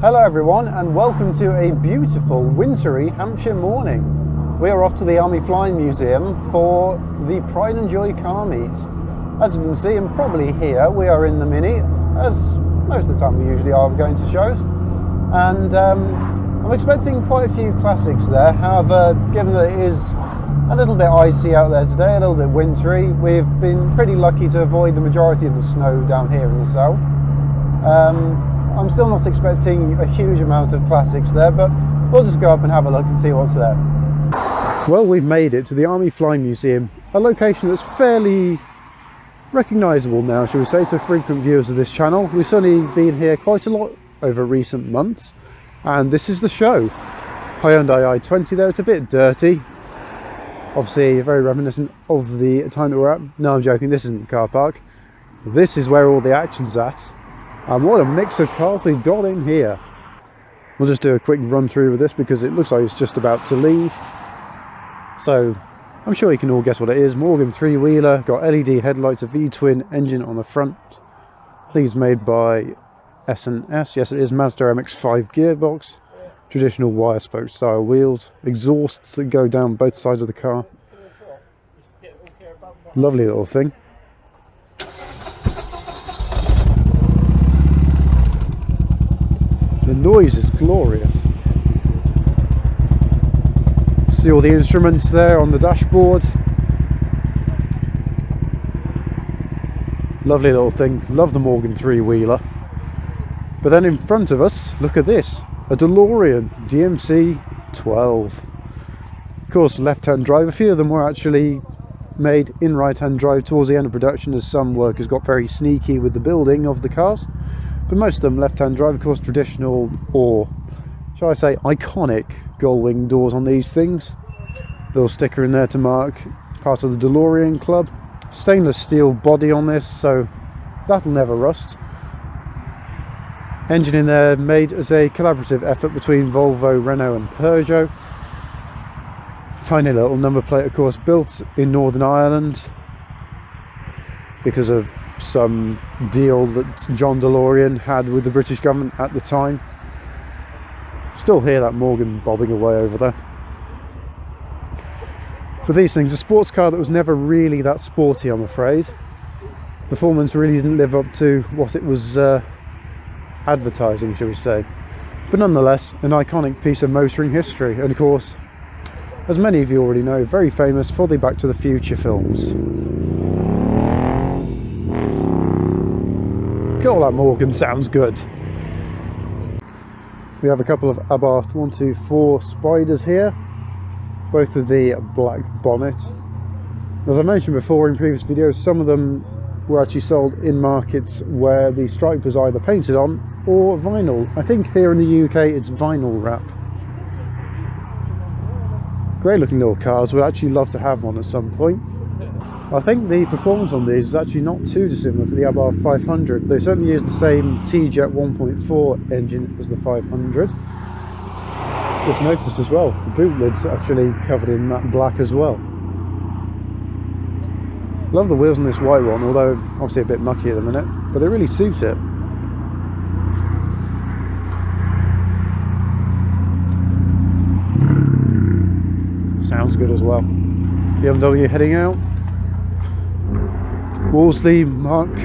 Hello everyone and welcome to a beautiful wintry Hampshire morning. We are off to the Army Flying Museum for the Pride and Joy car meet. As you can see and probably hear, we are in the Mini, as most of the time we usually are going to shows. And I'm expecting quite a few classics there. However, given that it is a little bit icy out there today, a little bit wintry, we've been pretty lucky to avoid the majority of the snow down here in the south. I'm still not expecting a huge amount of classics there, but we'll just go up and have a look and see what's there. Well, we've made it to the Army Flying Museum, a location that's fairly recognisable now, shall we say, to frequent viewers of this channel. We've certainly been here quite a lot over recent months, and this is the show. Hyundai i20 there, it's a bit dirty. Obviously very reminiscent of the time that we're at. No, I'm joking, this isn't the car park. This is where all the action's at. And what a mix of cars we've got in here. We'll just do a quick run through with this because it looks like it's just about to leave. So I'm sure you can all guess what it is. Morgan three-wheeler, got LED headlights, a V-twin engine on the front. I think it's made by S&S. Yes, it is. Mazda MX-5 gearbox. Traditional wire spoke style wheels. Exhausts that go down both sides of the car. Lovely little thing. The noise is glorious. See all the instruments there on the dashboard. Lovely little thing. Love the Morgan three-wheeler. But then in front of us, look at this. A DeLorean DMC 12. Of course, left-hand drive. A few of them were actually made in right-hand drive towards the end of production, as some workers got very sneaky with the building of the cars. But most of them left-hand drive, of course, traditional, or shall I say iconic, gull-wing doors on these things. Little sticker in there to mark part of the DeLorean Club. Stainless steel body on this, so that'll never rust. Engine in there made as a collaborative effort between Volvo, Renault and Peugeot. Tiny little number plate, of course, built in Northern Ireland because of some deal that John DeLorean had with the British government at the time. Still hear that Morgan bobbing away over there. But these things, a sports car that was never really that sporty, I'm afraid. Performance really didn't live up to what it was advertising, shall we say. But nonetheless, an iconic piece of motoring history, and of course, as many of you already know, very famous for the Back to the Future films. God, that Morgan sounds good. We have a couple of Abarth 124 Spiders here, both with the black bonnet. As I mentioned before in previous videos, some of them were actually sold in markets where the stripe was either painted on or vinyl. I think here in the UK it's vinyl wrap. Great looking little cars, would actually love to have one at some point. I think the performance on these is actually not too dissimilar to the Abarth 500. They certainly use the same T-Jet 1.4 engine as the 500. Just noticed as well, the boot lid's actually covered in matte black as well. Love the wheels on this white one, although obviously a bit mucky at the minute, but they really suit it. Sounds good as well. BMW heading out. Wolseley Mark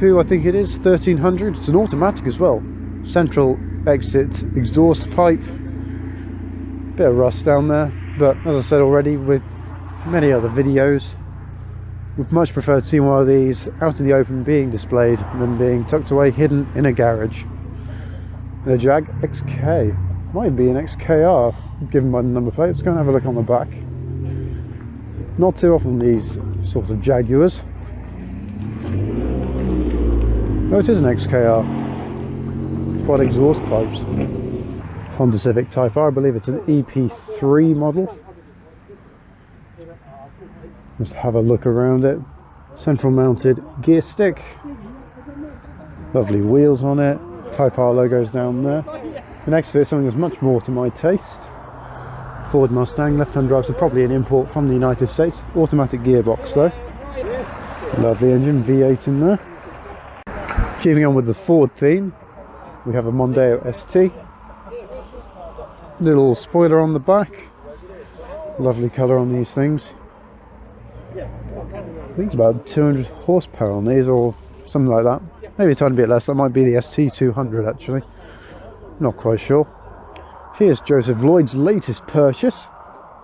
II, I think it is, 1300. It's an automatic as well. Central exit exhaust pipe. Bit of rust down there, but as I said already, with many other videos, would much prefer seeing one of these out in the open being displayed than being tucked away hidden in a garage. And a Jag XK. Might be an XKR, given by the number plate. Let's go and have a look on the back. Not too often these sorts of Jaguars. No, it is an XKR. Quad exhaust pipes. Honda Civic Type R, I believe it's an EP3 model. Just have a look around it. Central mounted gear stick. Lovely wheels on it. Type R logos down there. The next to it, something that's much more to my taste. Ford Mustang, left-hand drive, so probably an import from the United States. Automatic gearbox though. Lovely engine, V8 in there. Keeping on with the Ford theme, we have a Mondeo ST. Little spoiler on the back. Lovely colour on these things. I think it's about 200 horsepower on these, or something like that. Maybe a tiny bit less. That might be the ST200 actually. Not quite sure. Here's Joseph Lloyd's latest purchase,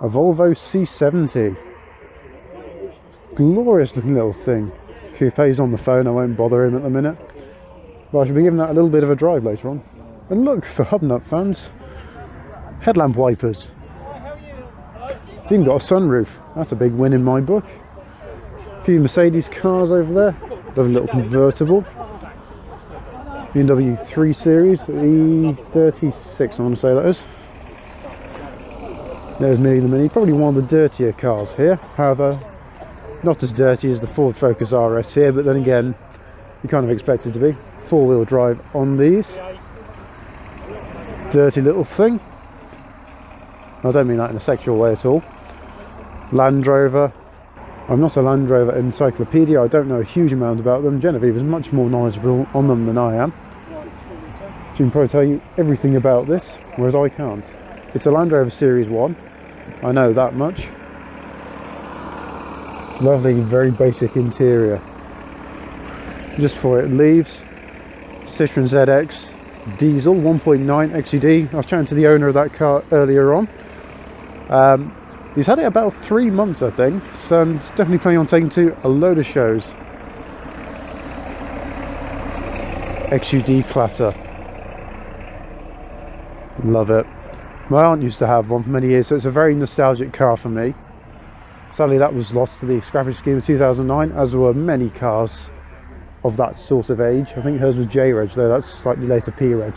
a Volvo C70. Glorious looking little thing. Coupe's on the phone, I won't bother him at the minute. But I should be giving that a little bit of a drive later on. And look, for Hubnut fans, headlamp wipers. It's even got a sunroof. That's a big win in my book. A few Mercedes cars over there. Lovely little convertible. BMW 3 Series, E36 I want to say that is. There's Mini the Mini, probably one of the dirtier cars here. However, not as dirty as the Ford Focus RS here, but then again, you kind of expect it to be. Four-wheel drive on these. Dirty little thing. I don't mean that in a sexual way at all. Land Rover. I'm not a Land Rover encyclopedia, I don't know a huge amount about them. Genevieve is much more knowledgeable on them than I am. She can probably tell you everything about this, whereas I can't. It's a Land Rover Series 1, I know that much. Lovely, very basic interior. Just before it leaves, Citroen ZX diesel 1.9 XED. I was chatting to the owner of that car earlier on. He's had it about 3 months, I think, so he's definitely planning on taking to a load of shows. XUD clatter. Love it. My aunt used to have one for many years, so it's a very nostalgic car for me. Sadly, that was lost to the scrappage scheme in 2009, as were many cars of that sort of age. I think hers was J-Reg, though that's slightly later P-Reg.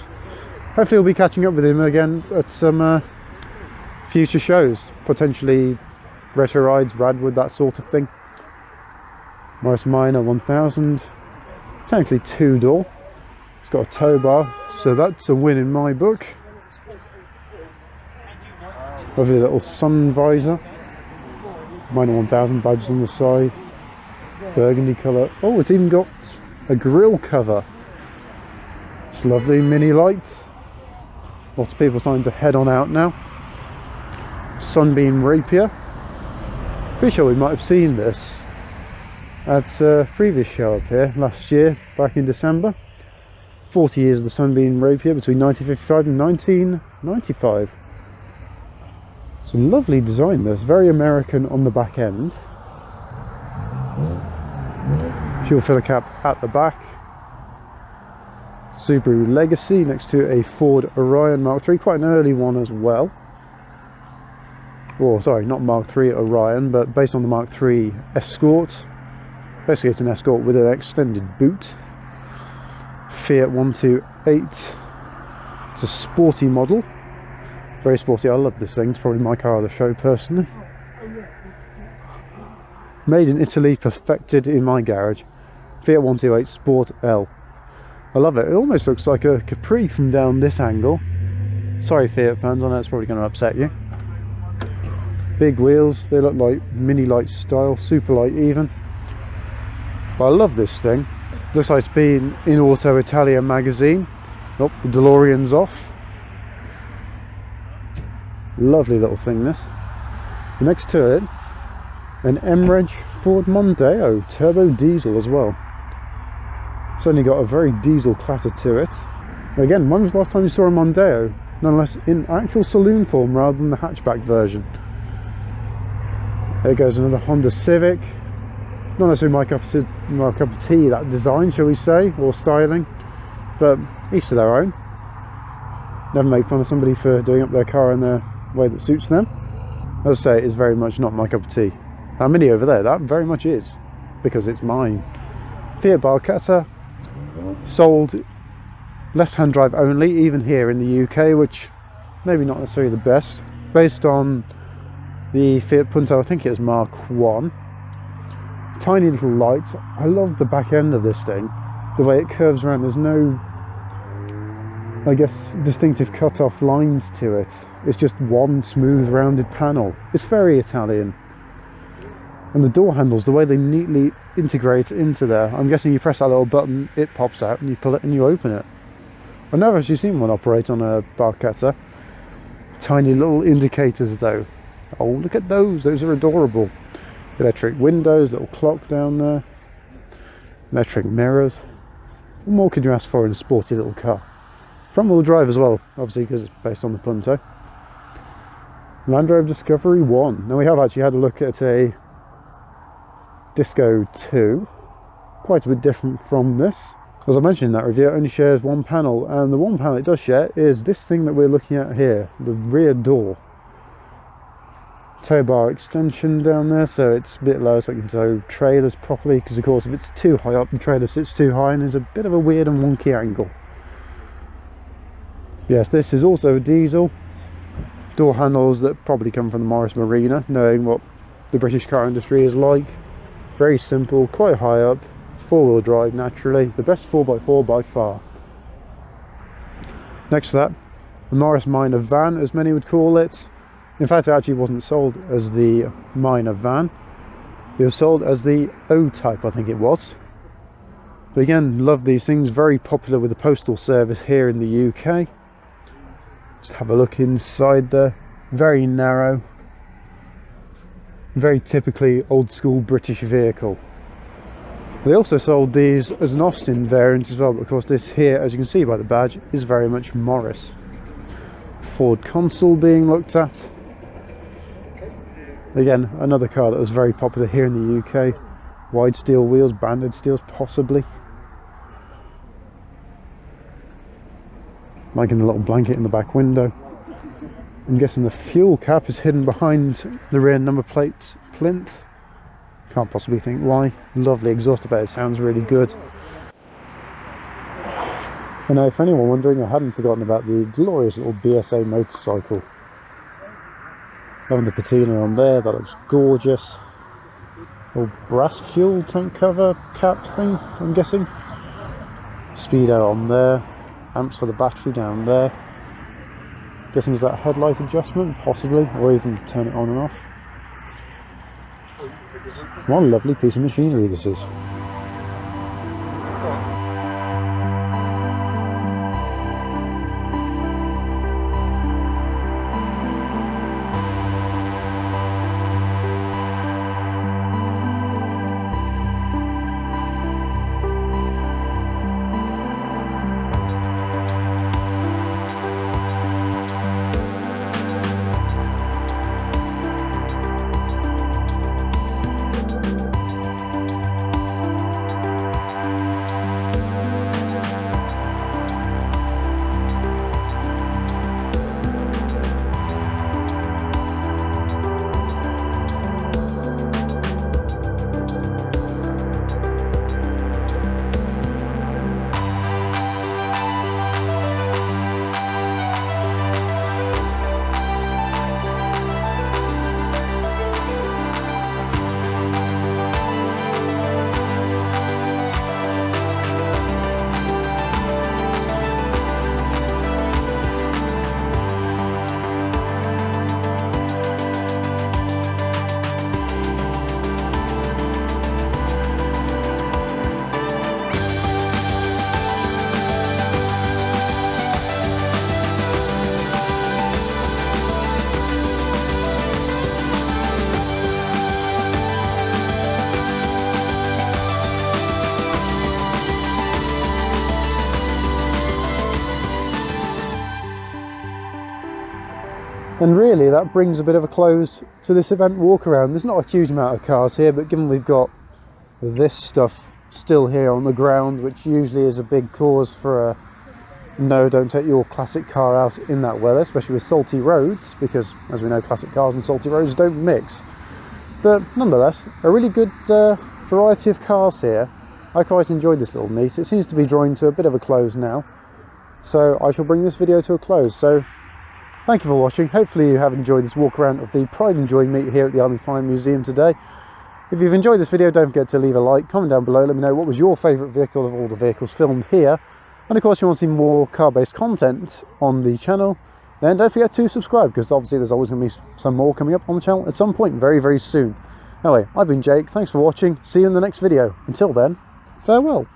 Hopefully we'll be catching up with him again at some future shows, potentially retro rides, Radwood, that sort of thing. Morris Minor 1000, technically two-door. It's got a tow bar, so that's a win in my book. Lovely little sun visor. Minor 1000 badges on the side. Burgundy colour. Oh, it's even got a grille cover. It's lovely. Mini lights. Lots of people starting to head on out now. Sunbeam Rapier. Pretty sure we might have seen this at a previous show up here last year, back in December. 40 years of the Sunbeam Rapier between 1955 and 1995. It's a lovely design, this. Very American on the back end. Fuel filler cap at the back. Subaru Legacy next to a Ford Orion Mark III, quite an early one as well. Oh, sorry, not Mark III Orion, but based on the Mark III Escort. Basically, it's an Escort with an extended boot. Fiat 128. It's a sporty model. Very sporty. I love this thing. It's probably my car of the show, personally. Made in Italy, perfected in my garage. Fiat 128 Sport L. I love it. It almost looks like a Capri from down this angle. Sorry, Fiat fans, I know it's probably going to upset you. Big wheels. They look like mini light style, super light even. But I love this thing. Looks like it's been in Auto Italia magazine. Oh, the DeLorean's off. Lovely little thing, this. Next to it, an M-Reg Ford Mondeo turbo diesel as well. It's only got a very diesel clatter to it. Again, when was the last time you saw a Mondeo? Nonetheless, in actual saloon form rather than the hatchback version. There goes another Honda Civic. Not necessarily my cup of tea, that design, shall we say, or styling, but each to their own. Never make fun of somebody for doing up their car in the way that suits them. As I say, it's very much not my cup of tea. That Mini over there, that very much is, because it's mine. Fiat Barchetta, sold left-hand drive only, even here in the UK, which maybe not necessarily the best, based on the Fiat Punto, I think it was Mark 1. Tiny little lights. I love the back end of this thing, the way it curves around. There's no, I guess, distinctive cut-off lines to it. It's just one smooth rounded panel. It's very Italian. And the door handles, the way they neatly integrate into there. I'm guessing you press that little button, it pops out, and you pull it and you open it. I've never actually seen one operate on a Barcatta. Tiny little indicators though. Oh, look at those are adorable. Electric windows, little clock down there. Electric mirrors. What more could you ask for in a sporty little car? Front wheel drive as well, obviously because it's based on the Punto. Land Rover Discovery 1. Now we have actually had a look at a Disco 2. Quite a bit different from this. As I mentioned in that review, it only shares one panel, and the one panel it does share is this thing that we're looking at here, the rear door. Tow bar extension down there, so it's a bit low so I can tow trailers properly, because of course if it's too high up the trailer sits too high and there's a bit of a weird and wonky angle. Yes, this is also a diesel. Door handles that probably come from the Morris Marina, knowing what the British car industry is like. Very simple, quite high up, four-wheel drive naturally, the best 4x4 by far. Next to that, the Morris Minor van, as many would call it. In fact, it actually wasn't sold as the Minor van. It was sold as the O-Type, I think it was. But again, love these things, very popular with the Postal Service here in the UK. Just have a look inside there, very narrow. Very typically old school British vehicle. They also sold these as an Austin variant as well, but of course this here, as you can see by the badge, is very much Morris. Ford console being looked at. Again, another car that was very popular here in the UK. Wide steel wheels, banded steels possibly. Liking the little blanket in the back window. I'm guessing the fuel cap is hidden behind the rear number plate plinth. Can't possibly think why. Lovely exhaust effect, it sounds really good. And now, for anyone wondering, I hadn't forgotten about the glorious little BSA motorcycle. Loving the patina on there, that looks gorgeous. Little brass fuel tank cover cap thing, I'm guessing. Speedo on there. Amps for the battery down there. Guessing is that headlight adjustment, possibly, or even turn it on and off. What a lovely piece of machinery this is. And really that brings a bit of a close to this event walk around. There's not a huge amount of cars here, but given we've got this stuff still here on the ground, which usually is a big cause for a no, don't take your classic car out in that weather, especially with salty roads, because as we know, classic cars and salty roads don't mix. But nonetheless, a really good variety of cars here. I quite enjoyed this little meet. It seems to be drawing to a bit of a close now, so I shall bring this video to a close. So thank you for watching. Hopefully you have enjoyed this walk around of the Pride and Joy meet here at the Army Flying Museum today. If you've enjoyed this video, don't forget to leave a like, comment down below, let me know what was your favourite vehicle of all the vehicles filmed here. And of course, if you want to see more car-based content on the channel, then don't forget to subscribe, because obviously there's always going to be some more coming up on the channel at some point very, very soon. Anyway, I've been Jake, thanks for watching, see you in the next video. Until then, farewell.